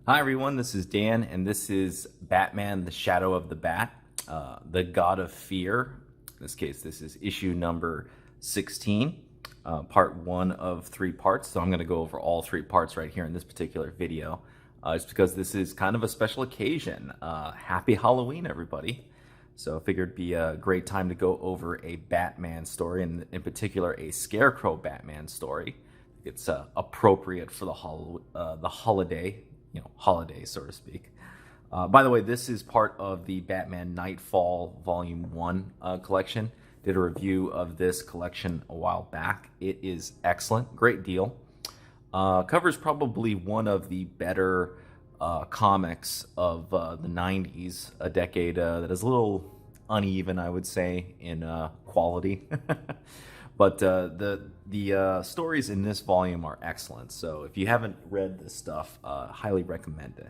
Hi everyone, this is Dan, and this is Batman: The Shadow of the Bat, the God of Fear. In this case, this is issue number 16, part one of three parts. So I'm going to go over all three parts right here in this particular video. It's because this is kind of a special occasion. Happy Halloween, everybody. So I figured it'd be a great time to go over a Batman story, and in particular, a Scarecrow Batman story. It's appropriate for the holiday. Holiday, so to speak. By the way, this is part of the Batman Nightfall Volume 1 collection. Did a review of this collection a while back. It is excellent. Great deal. Covers probably one of the better comics of the 90s, a decade that is a little uneven, I would say, in quality. But the stories in this volume are excellent. So if you haven't read this stuff, highly recommend it.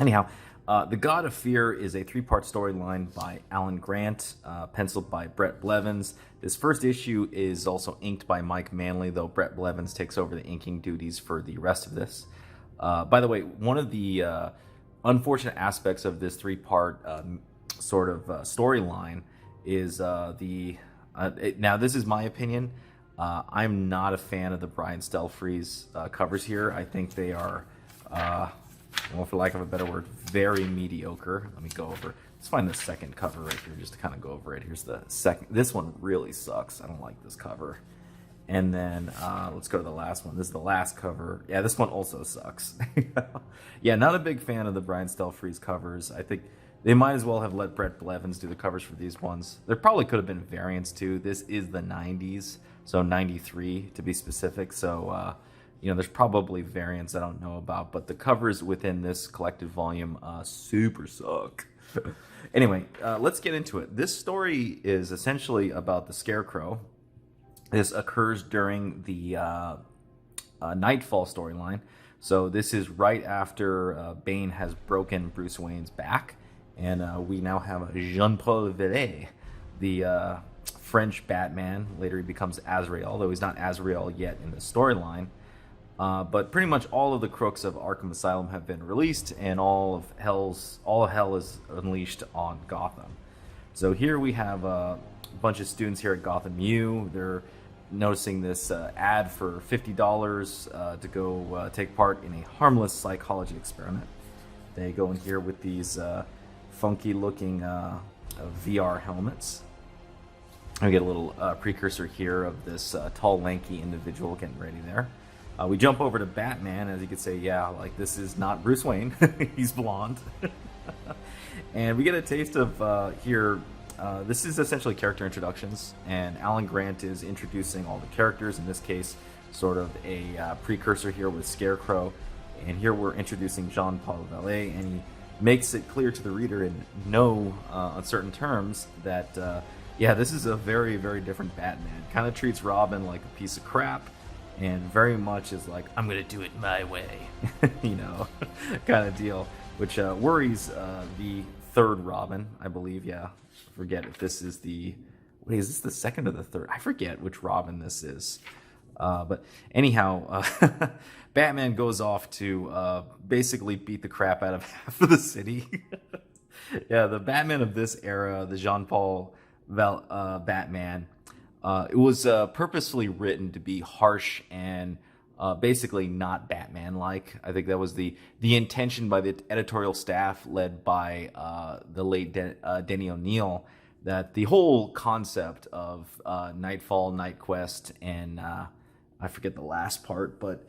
Anyhow, The God of Fear is a three-part storyline by Alan Grant, penciled by Bret Blevins. This first issue is also inked by Mike Manley, though Bret Blevins takes over the inking duties for the rest of this. By the way, one of the unfortunate aspects of this three-part storyline is now, this is my opinion. I'm not a fan of the Brian Stelfreeze covers here. I think they are, well, for lack of a better word, very mediocre. Let me go over. Let's find the second cover right here just to kind of go over it. Here's the second. This one really sucks. I don't like this cover. And then let's go to the last one. This is the last cover. Yeah, this one also sucks. Yeah, not a big fan of the Brian Stelfreeze covers. I think they might as well have let Bret Blevins do the covers for these ones. There probably could have been variants too. This is the 90s, so 93 to be specific. So, there's probably variants I don't know about, but the covers within this collected volume super suck. Anyway, let's get into it. This story is essentially about the Scarecrow. This occurs during the Nightfall storyline. So this is right after Bane has broken Bruce Wayne's back. And we now have Jean-Paul Vallée, the French Batman. Later he becomes Azrael, though he's not Azrael yet in the storyline. But pretty much all of the crooks of Arkham Asylum have been released, and all of hell is unleashed on Gotham. So here we have a bunch of students here at Gotham U. They're noticing this ad for $50 to go take part in a harmless psychology experiment. They go in here with these funky-looking VR helmets. We get a little precursor here of this tall, lanky individual getting ready there. We jump over to Batman, as you could say, yeah, like this is not Bruce Wayne. He's blonde. And we get a taste of here. This is essentially character introductions, and Alan Grant is introducing all the characters. In this case, sort of a precursor here with Scarecrow. And here we're introducing Jean-Paul Vallée, and he makes it clear to the reader in no uncertain terms that, yeah, this is a very, very different Batman. Kind of treats Robin like a piece of crap, and very much is like, I'm going to do it my way, kind of deal, which worries the third Robin, I believe. Yeah, I forget if this is wait, is this the second or the third? I forget which Robin this is. But anyhow, Batman goes off to basically beat the crap out of half of the city. Yeah, the Batman of this era, the Jean-Paul Batman, it was purposefully written to be harsh and basically not Batman-like. I think that was the intention by the editorial staff led by the late Denny O'Neil, that the whole concept of Nightfall, Night Quest, and I forget the last part, but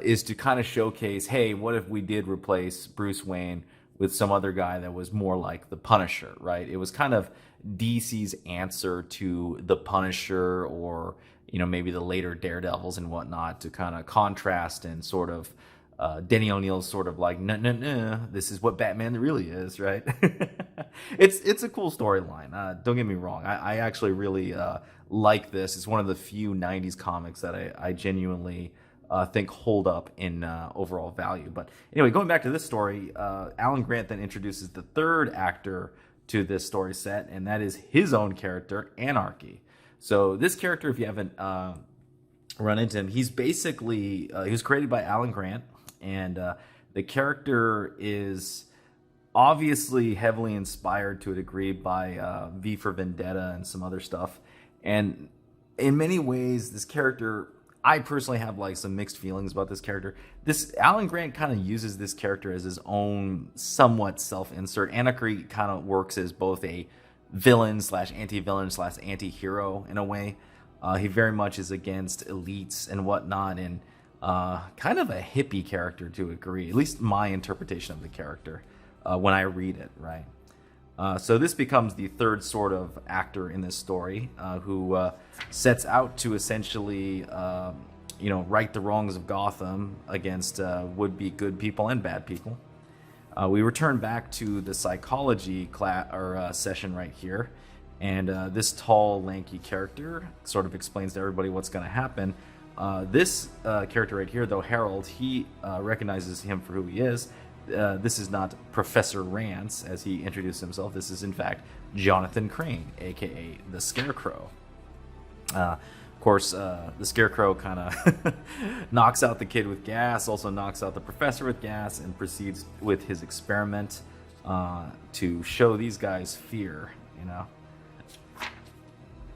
is to kind of showcase, hey, what if we did replace Bruce Wayne with some other guy that was more like the Punisher, right? It was kind of DC's answer to the Punisher, or maybe the later Daredevils and whatnot, to kind of contrast and sort of Denny O'Neil's sort of like, no, this is what Batman really is, right? It's a cool storyline. Don't get me wrong. I actually really like this. It's one of the few 90s comics that I genuinely think hold up in overall value. But anyway, going back to this story, Alan Grant then introduces the third actor to this story set, and that is his own character, Anarchy. So this character, if you haven't run into him, he's basically he was created by Alan Grant, and The character is obviously heavily inspired to a degree by V for Vendetta and some other stuff. And in many ways, this character, I personally have like some mixed feelings about this character. This Alan Grant kind of uses this character as his own somewhat self-insert. Anarchy kind of works as both a villain slash anti-villain slash anti-hero in a way. He very much is against elites and whatnot, and kind of a hippie character to a degree, at least my interpretation of the character when I read it, right? So this becomes the third sort of actor in this story who sets out to essentially, right the wrongs of Gotham against would-be good people and bad people. We return back to the psychology session right here, and this tall, lanky character sort of explains to everybody what's going to happen. This character right here, though, Harold, he recognizes him for who he is. This is not Professor Rance, as he introduced himself. This is, in fact, Jonathan Crane, a.k.a. the Scarecrow. Of course, the Scarecrow kind of knocks out the kid with gas, also knocks out the professor with gas, and proceeds with his experiment to show these guys fear,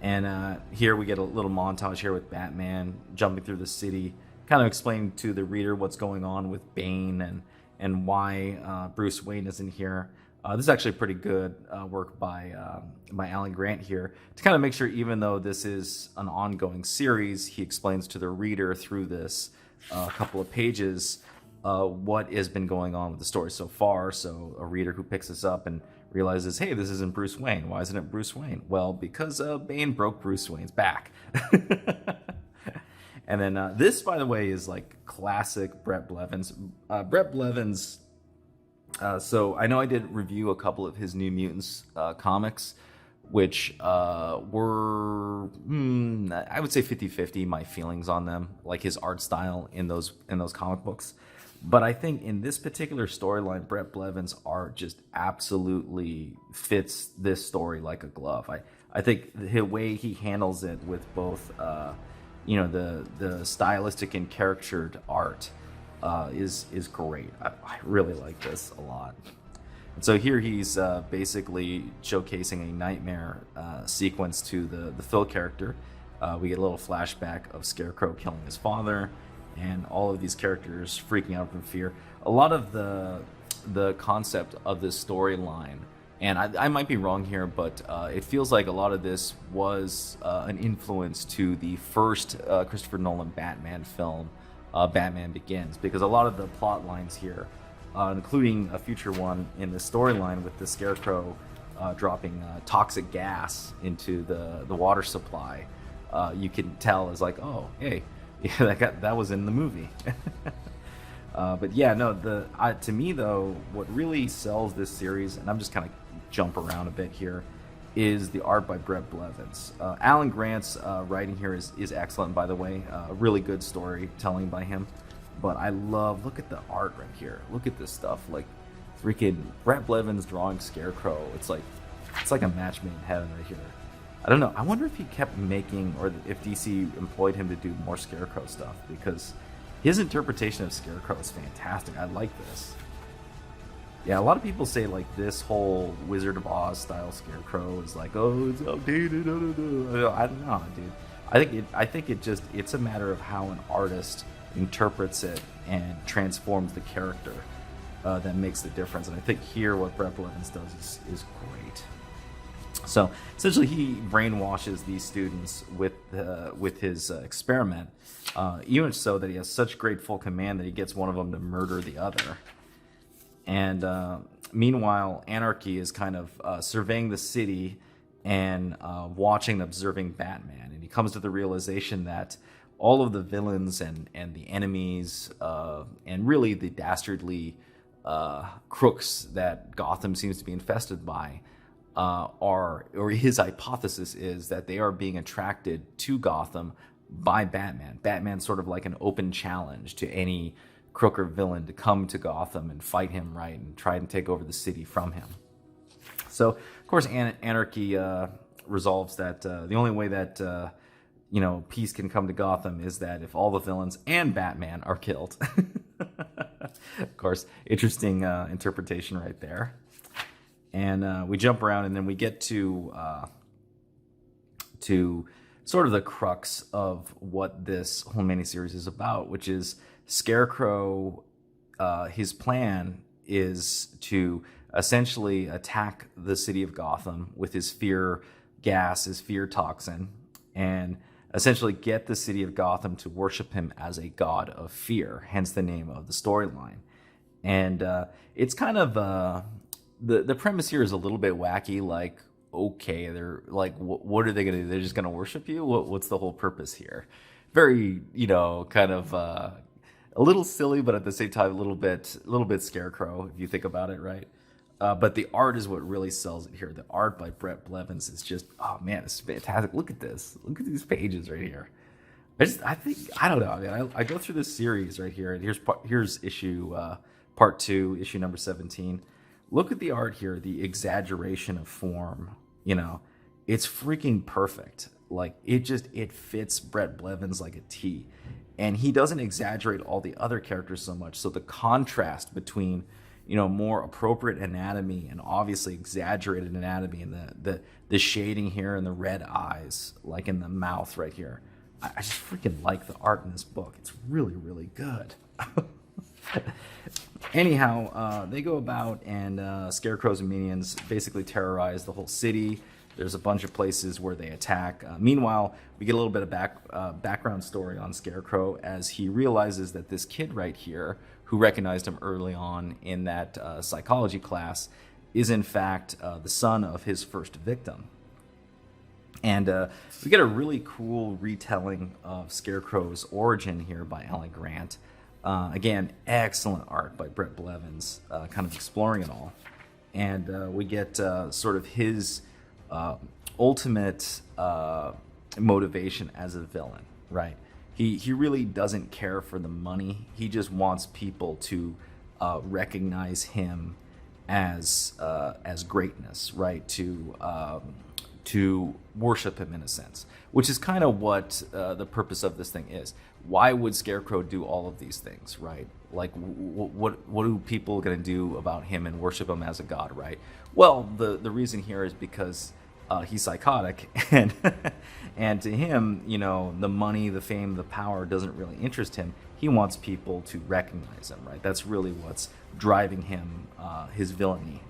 And here we get a little montage here with Batman jumping through the city, kind of explaining to the reader what's going on with Bane and why Bruce Wayne isn't here. This is actually pretty good work by Alan Grant here to kind of make sure, even though this is an ongoing series, he explains to the reader through this couple of pages what has been going on with the story so far. So a reader who picks this up and realizes, hey, this isn't Bruce Wayne. Why isn't it Bruce Wayne? Well, because Bane broke Bruce Wayne's back. And then this, by the way, is like classic Bret Blevins. Bret Blevins, so I know I did review a couple of his New Mutants comics, which were, I would say 50-50 my feelings on them, like his art style in those comic books. But I think in this particular storyline, Bret Blevins' art just absolutely fits this story like a glove. I think the way he handles it with both, the stylistic and caricatured art is great. I really like this a lot. And so here he's basically showcasing a nightmare sequence to the Phil character. We get a little flashback of Scarecrow killing his father, and all of these characters freaking out from fear. A lot of the concept of this storyline, and I might be wrong here, but it feels like a lot of this was an influence to the first Christopher Nolan Batman film, Batman Begins, because a lot of the plot lines here, including a future one in the storyline with the Scarecrow dropping toxic gas into the water supply, you can tell is like, oh, hey, yeah, that was in the movie. But yeah, no, to me though, what really sells this series, and I'm just kind of jump around a bit here, is the art by Bret Blevins. Alan Grant's writing here is excellent, by the way. Really good storytelling by him. But I look at the art right here. Look at this stuff. Like, freaking Bret Blevins drawing Scarecrow. It's like a match made in heaven right here. I don't know. I wonder if he kept making, or if DC employed him to do more Scarecrow stuff, because his interpretation of Scarecrow is fantastic. I like this. Yeah, a lot of people say like this whole Wizard of Oz style Scarecrow is like, oh, it's outdated. I don't know, dude. I think it's a matter of how an artist interprets it and transforms the character that makes the difference. And I think here what Bret Blevins does is great. So essentially, he brainwashes these students with his experiment, even so that he has such great full command that he gets one of them to murder the other. And meanwhile, Anarchy is kind of surveying the city and watching and observing Batman. And he comes to the realization that all of the villains and the enemies and really the dastardly crooks that Gotham seems to be infested by or his hypothesis is that they are being attracted to Gotham by Batman. Batman's sort of like an open challenge to any crook or villain to come to Gotham and fight him, right, and try and take over the city from him. So, of course, Anarchy resolves that the only way that peace can come to Gotham is that if all the villains and Batman are killed. Of course, interesting interpretation right there. And we jump around, and then we get to sort of the crux of what this whole miniseries is about, which is Scarecrow. His plan is to essentially attack the city of Gotham with his fear gas, his fear toxin, and essentially get the city of Gotham to worship him as a god of fear, hence the name of the storyline. And it's kind of the premise here is a little bit wacky. Like, okay, they're like, what are they going to do? They're just going to worship you? What's the whole purpose here? Very, kind of a little silly, but at the same time, a little bit Scarecrow if you think about it, right? But the art is what really sells it here. The art by Bret Blevins is just, oh man, it's fantastic. Look at this. Look at these pages right here. I don't know. I mean, I go through this series right here, and here's issue part 2, issue number 17. Look at the art here, the exaggeration of form. It's freaking perfect. Like it fits Bret Blevins like a T, and he doesn't exaggerate all the other characters so much. So the contrast between more appropriate anatomy and obviously exaggerated anatomy, and the shading here and the red eyes, like in the mouth right here. I just freaking like the art in this book. It's really, really good. Anyhow, they go about, and Scarecrows and minions basically terrorize the whole city. There's a bunch of places where they attack. Meanwhile, we get a little bit of background story on Scarecrow as he realizes that this kid right here, who recognized him early on in that psychology class, is in fact the son of his first victim. And we get a really cool retelling of Scarecrow's origin here by Alan Grant. Again, excellent art by Bret Blevins, kind of exploring it all. And we get sort of his ultimate motivation as a villain, right? He really doesn't care for the money. He just wants people to recognize him as greatness, right? To worship him in a sense, which is kind of what the purpose of this thing is. Why would Scarecrow do all of these things, right? Like, what are people going to do about him and worship him as a god, right? Well, the reason here is because he's psychotic, and and to him, the money, the fame, the power doesn't really interest him. He wants people to recognize him, right? That's really what's driving him, his villainy,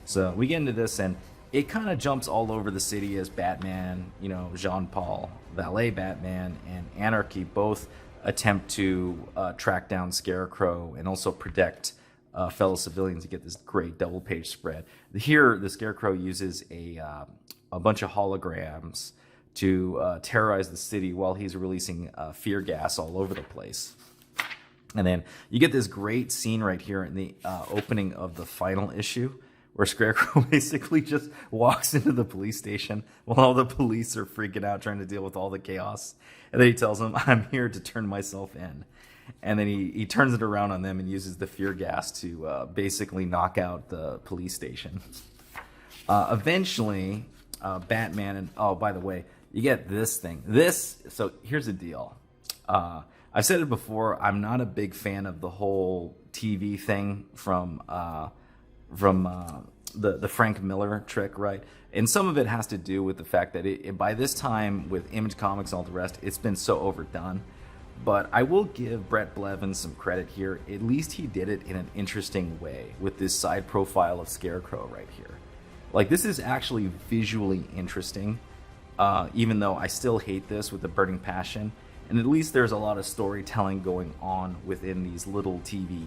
So we get into this, and it kind of jumps all over the city as Batman, Jean-Paul, Valet Batman, and Anarchy both attempt to track down Scarecrow and also protect fellow civilians to get this great double-page spread. Here, the Scarecrow uses a bunch of holograms to terrorize the city while he's releasing fear gas all over the place. And then you get this great scene right here in the opening of the final issue, where Scarecrow basically just walks into the police station while all the police are freaking out trying to deal with all the chaos. And then he tells them, "I'm here to turn myself in." And then he turns it around on them and uses the fear gas to basically knock out the police station. Eventually, Batman, and oh, by the way, you get this thing. So here's the deal. I've said it before, I'm not a big fan of the whole TV thing from the Frank Miller trick, right? And some of it has to do with the fact that by this time, with Image Comics and all the rest, it's been so overdone. But I will give Bret Blevins some credit here. At least he did it in an interesting way with this side profile of Scarecrow right here. Like, this is actually visually interesting, even though I still hate this with a burning passion. And at least there's a lot of storytelling going on within these little TV,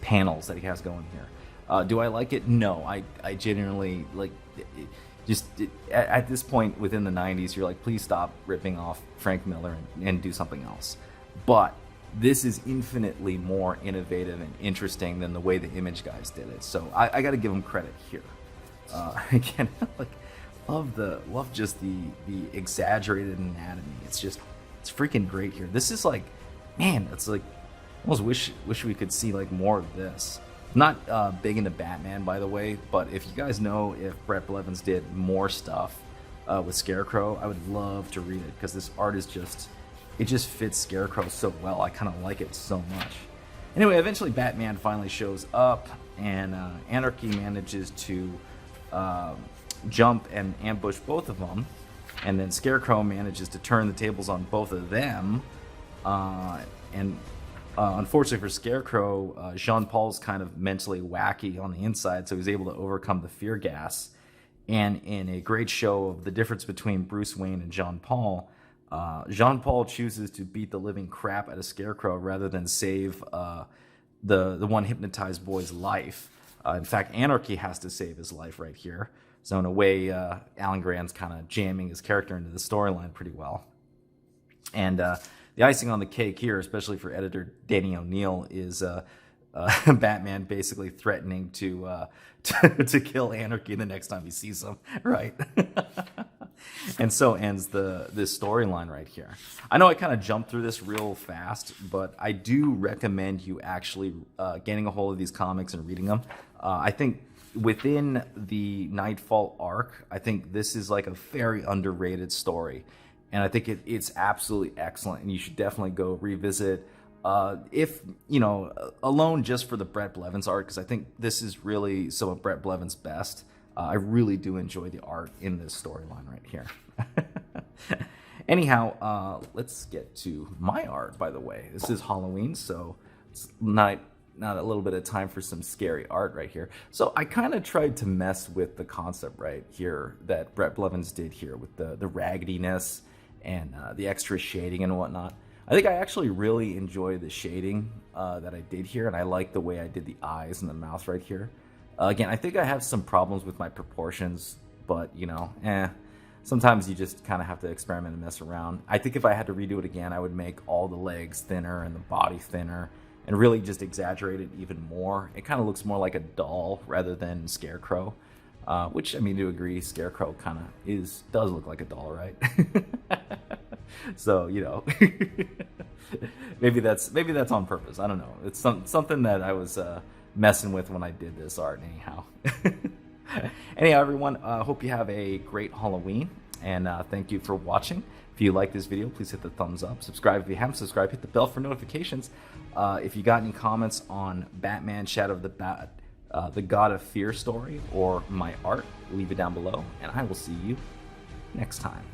panels that he has going here. Do I like it? No, I genuinely like it. At this point within the 90s, you're like, please stop ripping off Frank Miller and do something else. But this is infinitely more innovative and interesting than the way the Image guys did it. So I got to give them credit here. Again, like, love just the exaggerated anatomy. It's freaking great here. This is like, man, it's like, almost wish we could see like more of this. Not big into Batman, by the way, but if you guys know if Bret Blevins did more stuff with Scarecrow. I would love to read it because this art is it just fits Scarecrow so well. I kind of like it so much. Anyway, eventually Batman finally shows up, and Anarchy manages to jump and ambush both of them, and then Scarecrow manages to turn the tables on both of them, and unfortunately for Scarecrow, Jean-Paul's kind of mentally wacky on the inside, so he's able to overcome the fear gas. And in a great show of the difference between Bruce Wayne and Jean-Paul, Jean-Paul chooses to beat the living crap out of Scarecrow rather than save the one hypnotized boy's life. In fact, Anarchy has to save his life right here. So in a way, Alan Grant's kind of jamming his character into the storyline pretty well. And the icing on the cake here, especially for editor Danny O'Neill, is Batman basically threatening to kill Anarchy the next time he sees him, right? And so ends this storyline right here. I know I kind of jumped through this real fast, but I do recommend you actually getting a hold of these comics and reading them. I think within the Nightfall arc, I think this is like a very underrated story. And I think it's absolutely excellent, and you should definitely go revisit if, you know, alone just for the Bret Blevins art, because I think this is really some of Bret Blevins' best. I really do enjoy the art in this storyline right here. Anyhow, let's get to my art, by the way. This is Halloween, so it's not a little bit of time for some scary art right here. So I kind of tried to mess with the concept right here that Bret Blevins did here with the raggediness and the extra shading and whatnot. I think I actually really enjoy the shading that I did here, and I like the way I did the eyes and the mouth right here. Again, I think I have some problems with my proportions, but, you know, sometimes you just kind of have to experiment and mess around. I think if I had to redo it again, I would make all the legs thinner and the body thinner and really just exaggerate it even more. It kind of looks more like a doll rather than Scarecrow, which, I mean, to agree, Scarecrow kind of does look like a doll, right? So, you know, maybe that's on purpose. I don't know. It's something that I was messing with when I did this art anyhow. Anyhow, everyone, hope you have a great Halloween, and thank you for watching. If you like this video, please hit the thumbs up. Subscribe if you haven't subscribed. Hit the bell for notifications. If you got any comments on Batman Shadow of the Bat, the God of Fear story, or my art, leave it down below, and I will see you next time.